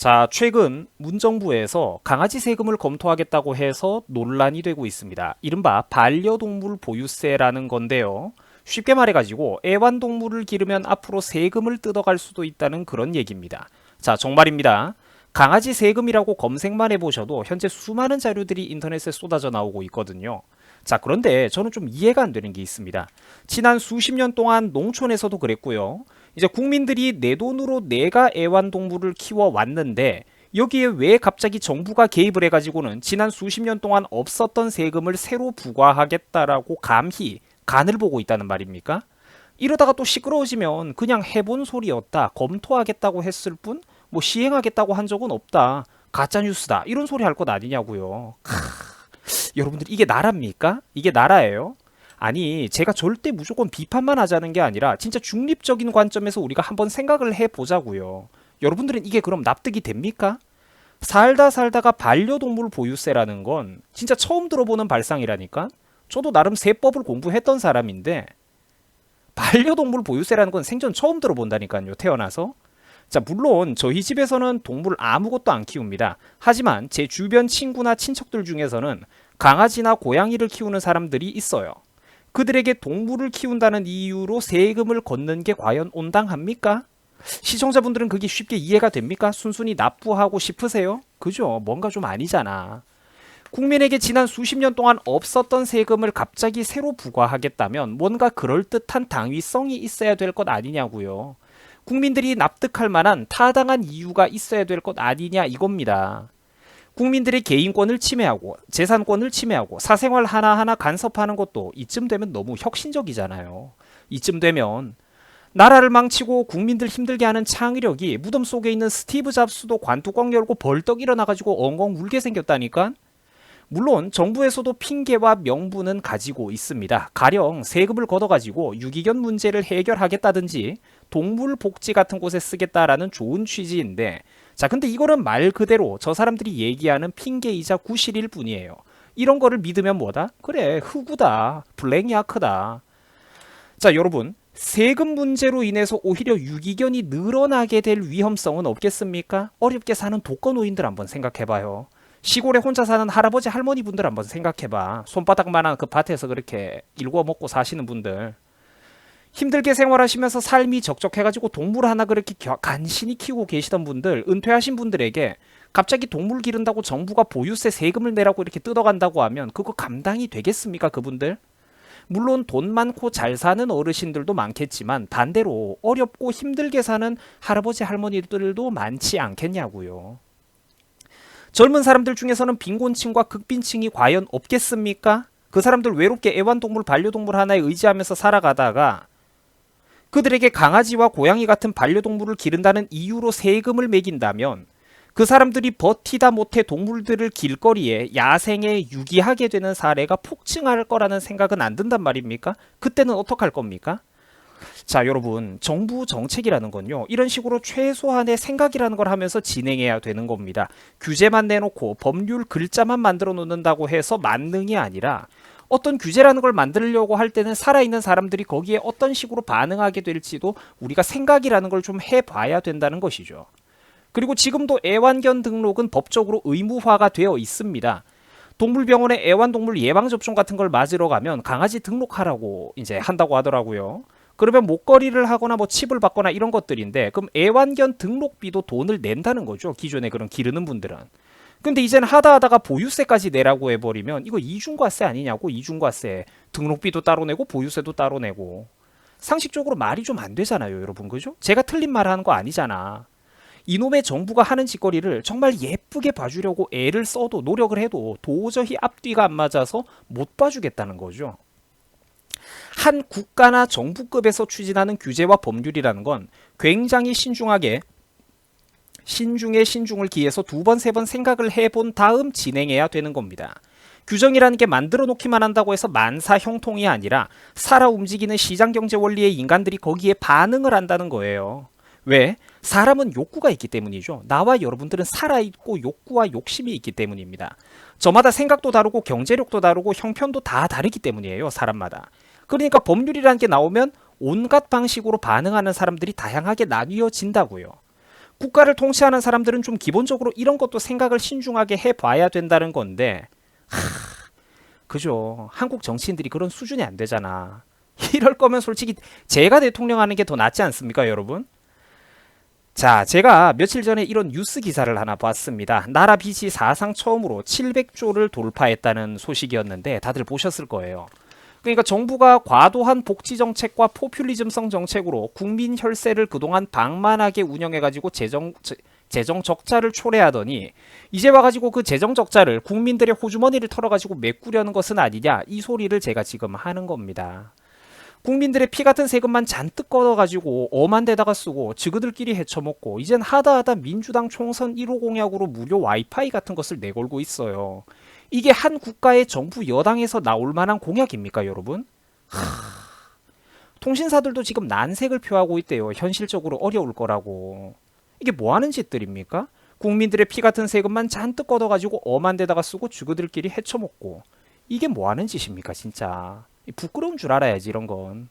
자, 최근 문정부에서 강아지 세금을 검토하겠다고 해서 논란이 되고 있습니다. 이른바 반려동물 보유세라는 건데요. 쉽게 말해가지고 애완동물을 기르면 앞으로 세금을 뜯어갈 수도 있다는 그런 얘기입니다. 자, 정말입니다. 강아지 세금이라고 검색만 해보셔도 현재 수많은 자료들이 인터넷에 쏟아져 나오고 있거든요. 자, 그런데 저는 좀 이해가 안 되는 게 있습니다. 지난 수십 년 동안 농촌에서도 그랬고요. 이제 국민들이 내 돈으로 내가 애완동물을 키워왔는데 여기에 왜 갑자기 정부가 개입을 해가지고는 지난 수십 년 동안 없었던 세금을 새로 부과하겠다라고 감히 간을 보고 있다는 말입니까? 이러다가 또 시끄러워지면 그냥 해본 소리였다, 검토하겠다고 했을 뿐 뭐 시행하겠다고 한 적은 없다, 가짜뉴스다, 이런 소리 할 것 아니냐고요. 여러분들, 이게 나라입니까? 이게 나라예요? 아니, 제가 절대 무조건 비판만 하자는 게 아니라 진짜 중립적인 관점에서 우리가 한번 생각을 해보자고요. 여러분들은 이게 그럼 납득이 됩니까? 살다 살다가 반려동물 보유세라는 건 진짜 처음 들어보는 발상이라니까? 저도 나름 세법을 공부했던 사람인데 반려동물 보유세라는 건 생전 처음 들어본다니까요, 태어나서. 자, 물론 저희 집에서는 동물 아무것도 안 키웁니다. 하지만 제 주변 친구나 친척들 중에서는 강아지나 고양이를 키우는 사람들이 있어요. 그들에게 동물을 키운다는 이유로 세금을 걷는 게 과연 온당합니까? 시청자분들은 그게 쉽게 이해가 됩니까? 순순히 납부하고 싶으세요? 그죠? 뭔가 좀 아니잖아. 국민에게 지난 수십 년 동안 없었던 세금을 갑자기 새로 부과하겠다면 뭔가 그럴듯한 당위성이 있어야 될 것 아니냐고요. 국민들이 납득할 만한 타당한 이유가 있어야 될 것 아니냐, 이겁니다. 국민들의 개인권을 침해하고 재산권을 침해하고 사생활 하나하나 간섭하는 것도 이쯤 되면 너무 혁신적이잖아요. 이쯤 되면 나라를 망치고 국민들 힘들게 하는 창의력이 무덤 속에 있는 스티브 잡스도 관뚜껑 열고 벌떡 일어나가지고 엉엉 울게 생겼다니까. 물론 정부에서도 핑계와 명분은 가지고 있습니다. 가령 세금을 걷어가지고 유기견 문제를 해결하겠다든지 동물 복지 같은 곳에 쓰겠다라는 좋은 취지인데, 자, 근데 이거는 말 그대로 저 사람들이 얘기하는 핑계이자 구실일 뿐이에요. 이런 거를 믿으면 뭐다? 그래, 흑우다, 블랙야크다. 자, 여러분, 세금 문제로 인해서 오히려 유기견이 늘어나게 될 위험성은 없겠습니까? 어렵게 사는 독거노인들 한번 생각해봐요. 시골에 혼자 사는 할아버지 할머니 분들 한번 생각해봐. 손바닥만한 그 밭에서 그렇게 일구어 먹고 사시는 분들, 힘들게 생활하시면서 삶이 적적해가지고 동물 하나 그렇게 간신히 키우고 계시던 분들, 은퇴하신 분들에게 갑자기 동물 기른다고 정부가 보유세 세금을 내라고 이렇게 뜯어간다고 하면 그거 감당이 되겠습니까, 그분들? 물론 돈 많고 잘 사는 어르신들도 많겠지만 반대로 어렵고 힘들게 사는 할아버지 할머니들도 많지 않겠냐고요. 젊은 사람들 중에서는 빈곤층과 극빈층이 과연 없겠습니까? 그 사람들 외롭게 애완동물, 반려동물 하나에 의지하면서 살아가다가 그들에게 강아지와 고양이 같은 반려동물을 기른다는 이유로 세금을 매긴다면 그 사람들이 버티다 못해 동물들을 길거리에 야생에 유기하게 되는 사례가 폭증할 거라는 생각은 안 든단 말입니까? 그때는 어떡할 겁니까? 자, 여러분, 정부 정책이라는 건요, 이런 식으로 최소한의 생각이라는 걸 하면서 진행해야 되는 겁니다. 규제만 내놓고 법률 글자만 만들어 놓는다고 해서 만능이 아니라 어떤 규제라는 걸 만들려고 할 때는 살아있는 사람들이 거기에 어떤 식으로 반응하게 될지도 우리가 생각이라는 걸 좀 해봐야 된다는 것이죠. 그리고 지금도 애완견 등록은 법적으로 의무화가 되어 있습니다. 동물병원에 애완동물 예방접종 같은 걸 맞으러 가면 강아지 등록하라고 이제 한다고 하더라고요. 그러면 목걸이를 하거나 뭐 칩을 받거나 이런 것들인데, 그럼 애완견 등록비도 돈을 낸다는 거죠, 기존에 그런 기르는 분들은. 근데 이제는 하다가 보유세까지 내라고 해버리면 이거 이중과세 아니냐고. 이중과세, 등록비도 따로 내고 보유세도 따로 내고. 상식적으로 말이 좀 안 되잖아요, 여러분. 그죠? 제가 틀린 말 하는 거 아니잖아. 이놈의 정부가 하는 짓거리를 정말 예쁘게 봐주려고 애를 써도 노력을 해도 도저히 앞뒤가 안 맞아서 못 봐주겠다는 거죠. 한 국가나 정부급에서 추진하는 규제와 법률이라는 건 굉장히 신중하게 신중에 신중을 기해서 두 번, 세 번 생각을 해본 다음 진행해야 되는 겁니다. 규정이라는 게 만들어 놓기만 한다고 해서 만사형통이 아니라 살아 움직이는 시장경제 원리의 인간들이 거기에 반응을 한다는 거예요. 왜? 사람은 욕구가 있기 때문이죠. 나와 여러분들은 살아있고 욕구와 욕심이 있기 때문입니다. 저마다 생각도 다르고 경제력도 다르고 형편도 다 다르기 때문이에요, 사람마다. 그러니까 법률이라는 게 나오면 온갖 방식으로 반응하는 사람들이 다양하게 나뉘어진다고요. 국가를 통치하는 사람들은 좀 기본적으로 이런 것도 생각을 신중하게 해봐야 된다는 건데, 그죠. 한국 정치인들이 그런 수준이 안 되잖아. 이럴 거면 솔직히 제가 대통령 하는 게 더 낫지 않습니까, 여러분? 자, 제가 며칠 전에 이런 뉴스 기사를 하나 봤습니다. 나라 빚이 사상 처음으로 700조를 돌파했다는 소식이었는데 다들 보셨을 거예요. 그러니까 정부가 과도한 복지 정책과 포퓰리즘성 정책으로 국민 혈세를 그동안 방만하게 운영해가지고 재정 적자를 초래하더니 이제 와가지고 그 재정 적자를 국민들의 호주머니를 털어가지고 메꾸려는 것은 아니냐, 이 소리를 제가 지금 하는 겁니다. 국민들의 피 같은 세금만 잔뜩 걷어가지고 엄한 데다가 쓰고 지그들끼리 헤쳐먹고 이젠 하다하다 민주당 총선 1호 공약으로 무료 와이파이 같은 것을 내걸고 있어요. 이게 한 국가의 정부 여당에서 나올 만한 공약입니까, 여러분? 통신사들도 지금 난색을 표하고 있대요. 현실적으로 어려울 거라고. 이게 뭐 하는 짓들입니까? 국민들의 피 같은 세금만 잔뜩 걷어가지고 엄한 데다가 쓰고 주거들끼리 헤쳐먹고. 이게 뭐 하는 짓입니까, 진짜. 부끄러운 줄 알아야지, 이런 건.